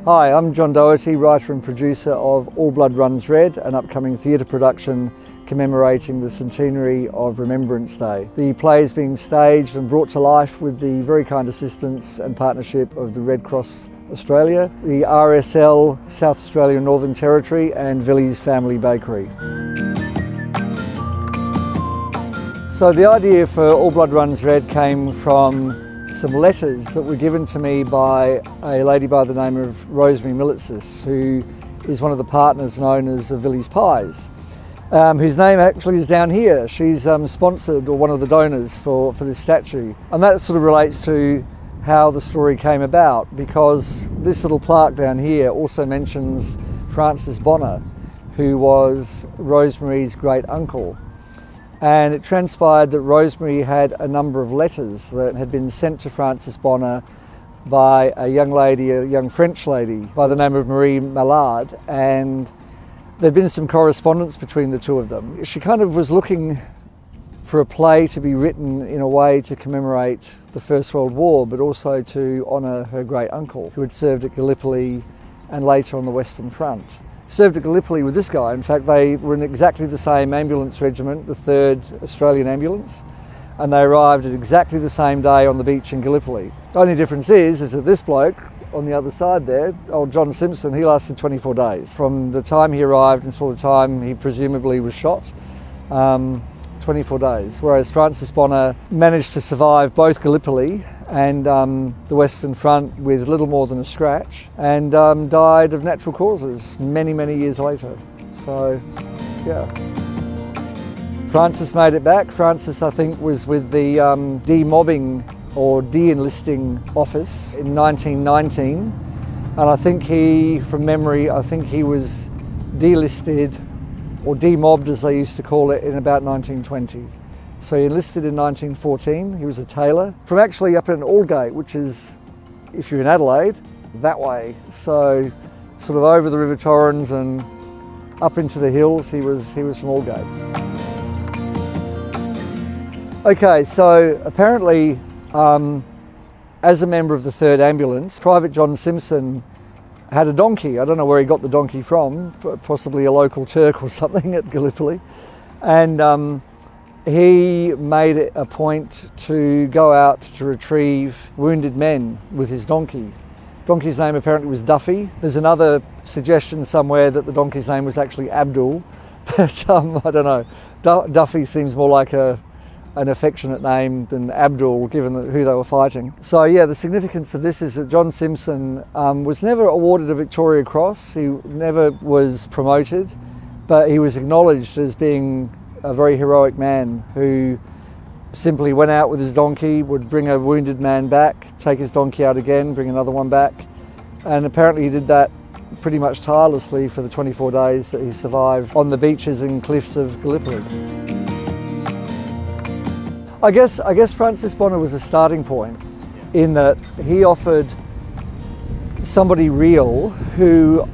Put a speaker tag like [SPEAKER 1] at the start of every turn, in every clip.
[SPEAKER 1] Hi, I'm John Doherty, writer and producer of All Blood Runs Red, an upcoming theatre production commemorating the centenary of Remembrance Day. The play is being staged and brought to life with the very kind assistance and partnership of the Red Cross Australia, the RSL South Australia Northern Territory and Villiers Family Bakery. So the idea for All Blood Runs Red came from some letters that were given to me by a lady by the name of Rosemary Militsis, who is one of the partners and owners of Villiers Pies, whose name actually is down here. She's sponsored, or one of the donors for this statue. And that sort of relates to how the story came about, because this little plaque down here also mentions Francis Bonner, who was Rosemary's great uncle. And it transpired that Rosemary had a number of letters that had been sent to Francis Bonner by a young lady, a young French lady by the name of Marie Mallard, and there'd been some correspondence between the two of them. She kind of was looking for a play to be written in a way to commemorate the First World War, but also to honour her great uncle, who had served at Gallipoli and later on the Western Front. Served at Gallipoli with this guy. In fact, they were in exactly the same ambulance regiment, the 3rd Australian Ambulance, and they arrived at exactly the same day on the beach in Gallipoli. The only difference is that this bloke on the other side there, old John Simpson, he lasted 24 days. From the time he arrived until the time he presumably was shot, 24 days. Whereas Francis Bonner managed to survive both Gallipoli and the Western Front with little more than a scratch, and died of natural causes many, many years later. So, yeah. Francis made it back. Francis, I think, was with the demobbing or de-enlisting office in 1919, and I think from memory, I think he was delisted or demobbed, as they used to call it, in about 1920. So he enlisted in 1914, he was a tailor, from actually up in Aldgate, which is, if you're in Adelaide, that way. So sort of over the River Torrens and up into the hills, he was from Aldgate. Okay, so apparently, as a member of the 3rd Ambulance, Private John Simpson had a donkey. I don't know where he got the donkey from, possibly a local Turk or something at Gallipoli. And he made it a point to go out to retrieve wounded men with his donkey. Donkey's name apparently was Duffy. There's another suggestion somewhere that the donkey's name was actually Abdul, but I don't know. Duffy seems more like an affectionate name than Abdul, given who they were fighting. So yeah, the significance of this is that John Simpson was never awarded a Victoria Cross. He never was promoted, but he was acknowledged as being a very heroic man who simply went out with his donkey, would bring a wounded man back, take his donkey out again, bring another one back, and apparently he did that pretty much tirelessly for the 24 days that he survived on the beaches and cliffs of Gallipoli. I guess Francis Bonner was a starting point in that he offered somebody real who,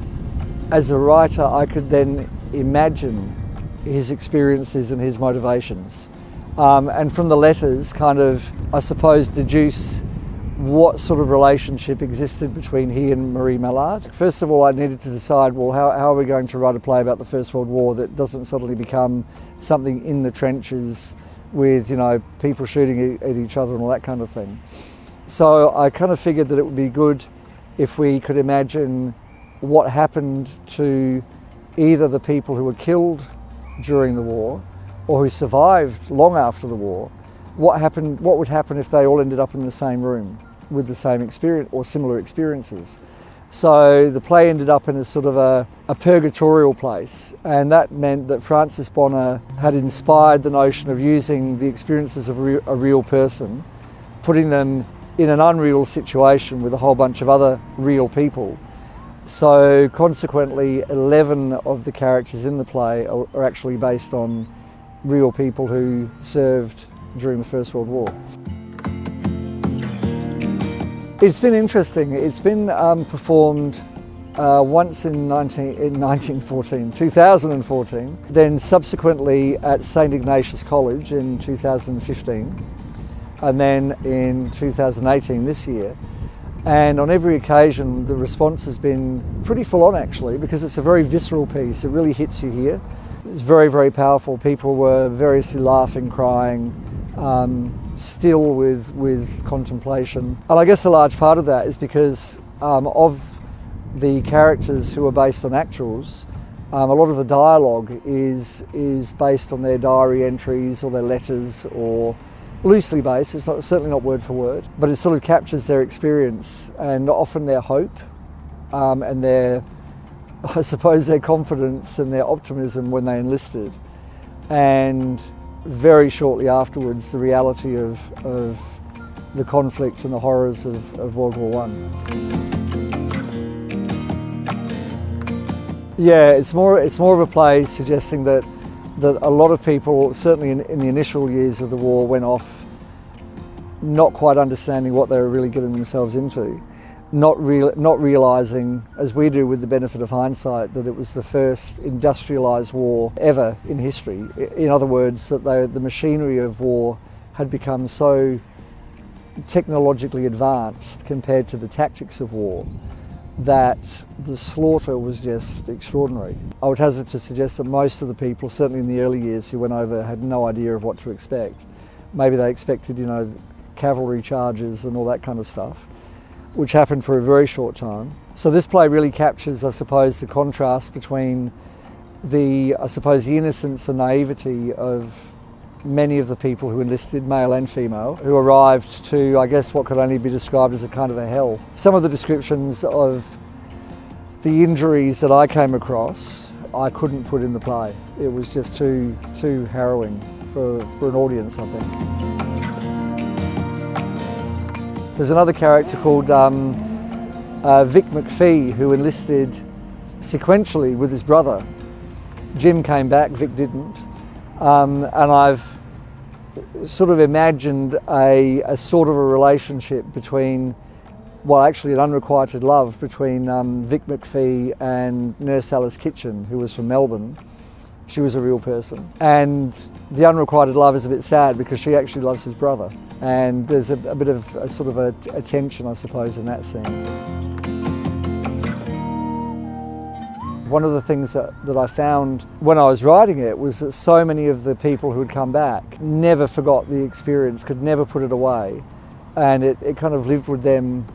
[SPEAKER 1] as a writer, I could then imagine his experiences and his motivations. And from the letters kind of, I suppose, deduce what sort of relationship existed between he and Marie Mallard. First of all, I needed to decide, well, how are we going to write a play about the First World War that doesn't suddenly become something in the trenches with, people shooting at each other and all that kind of thing. So I kind of figured that it would be good if we could imagine what happened to either the people who were killed during the war or who survived long after the war. What would happen if they all ended up in the same room with the same experience or similar experiences? So the play ended up in a sort of a purgatorial place, and that meant that Francis Bonner had inspired the notion of using the experiences of a real person, putting them in an unreal situation with a whole bunch of other real people. So consequently, 11 of the characters in the play are actually based on real people who served during the First World War. It's been interesting. It's been performed once in 2014, then subsequently at St Ignatius College in 2015, and then in 2018 this year. And on every occasion, the response has been pretty full on actually, because it's a very visceral piece. It really hits you here. It's very, very powerful. People were variously laughing, crying, still with contemplation. And I guess a large part of that is because of the characters who are based on actuals. A lot of the dialogue is based on their diary entries or their letters, or loosely based. It's certainly not word for word, but it sort of captures their experience and often their hope and their, I suppose, their confidence and their optimism when they enlisted, and very shortly afterwards the reality of the conflict and the horrors of World War I. Yeah, it's more of a play suggesting that a lot of people, certainly in the initial years of the war, went off not quite understanding what they were really getting themselves into, not realising, as we do with the benefit of hindsight, that it was the first industrialised war ever in history. In other words, that the machinery of war had become so technologically advanced compared to the tactics of war that the slaughter was just extraordinary. I would hazard to suggest that most of the people, certainly in the early years, who went over had no idea of what to expect. Maybe they expected, cavalry charges and all that kind of stuff, which happened for a very short time. So this play really captures, I suppose, the contrast between the innocence and naivety of many of the people who enlisted, male and female, who arrived to, I guess, what could only be described as a kind of a hell. Some of the descriptions of the injuries that I came across, I couldn't put in the play. It was just too harrowing for an audience, I think. There's another character called Vic McPhee, who enlisted sequentially with his brother. Jim came back, Vic didn't. And I've sort of imagined a sort of a relationship between, well, actually an unrequited love between Vic McPhee and Nurse Alice Kitchen, who was from Melbourne. She was a real person. And the unrequited love is a bit sad because she actually loves his brother. And there's a bit of a tension, I suppose, in that scene. One of the things that I found when I was writing it was that so many of the people who had come back never forgot the experience, could never put it away, and it kind of lived with them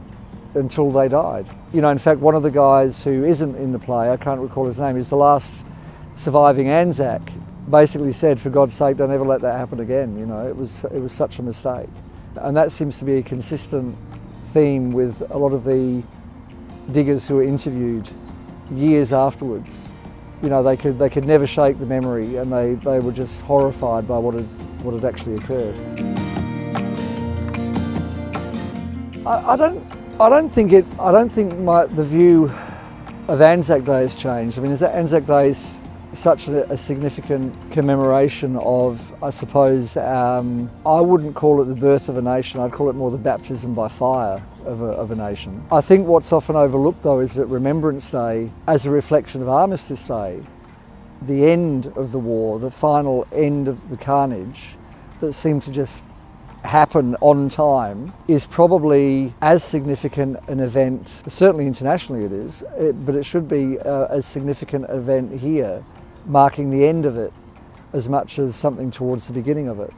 [SPEAKER 1] until they died. In fact, one of the guys who isn't in the play, I can't recall his name, is the last surviving Anzac, basically said, for God's sake, don't ever let that happen again. It was such a mistake. And that seems to be a consistent theme with a lot of the diggers who were interviewed years afterwards. They could never shake the memory, and they were just horrified by what had actually occurred. I don't think the view of Anzac Day has changed. I mean, Anzac Day is such a significant commemoration of, I suppose, I wouldn't call it the birth of a nation, I'd call it more the baptism by fire of a nation. I think what's often overlooked, though, is that Remembrance Day, as a reflection of Armistice Day, the end of the war, the final end of the carnage that seemed to just happen on time, is probably as significant an event, certainly internationally it is, but it should be a significant event here, marking the end of it as much as something towards the beginning of it.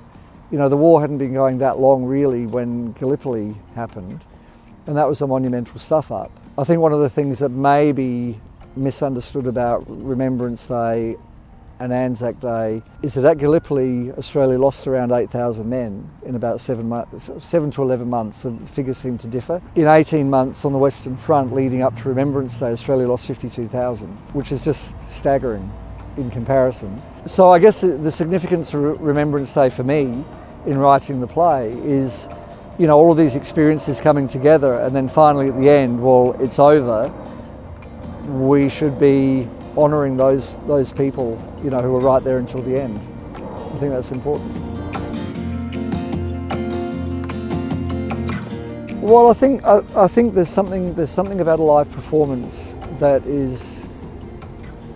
[SPEAKER 1] The war hadn't been going that long really when Gallipoli happened, and that was a monumental stuff up. I think one of the things that may be misunderstood about Remembrance Day and Anzac Day is that at Gallipoli, Australia lost around 8,000 men in about 7 to 11 months. The figures seem to differ. In 18 months on the Western Front leading up to Remembrance Day, Australia lost 52,000, which is just staggering in comparison. So I guess the significance of Remembrance Day for me in writing the play is, all of these experiences coming together, and then finally at the end, well, it's over. We should be honouring those people, who were right there until the end. I think that's important. Well, I think there's something about a live performance that is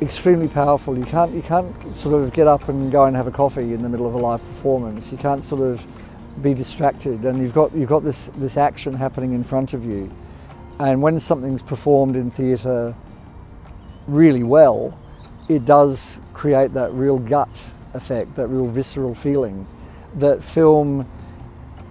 [SPEAKER 1] extremely powerful. You can't sort of get up and go and have a coffee in the middle of a live performance. You can't sort of be distracted, and you've got this action happening in front of you, And when something's performed in theatre really well, it does create that real gut effect, that real visceral feeling that film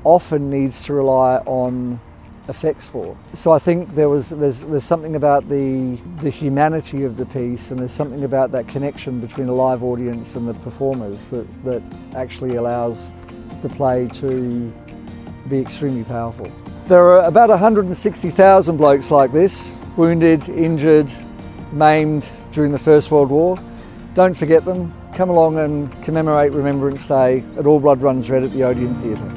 [SPEAKER 1] often needs to rely on effects for. So I think there's something about the humanity of the piece, and there's something about that connection between the live audience and the performers that actually allows the play to be extremely powerful. There are about 160,000 blokes like this, wounded, injured, maimed during the First World War. Don't forget them. Come along and commemorate Remembrance Day at All Blood Runs Red at the Odeon Theatre.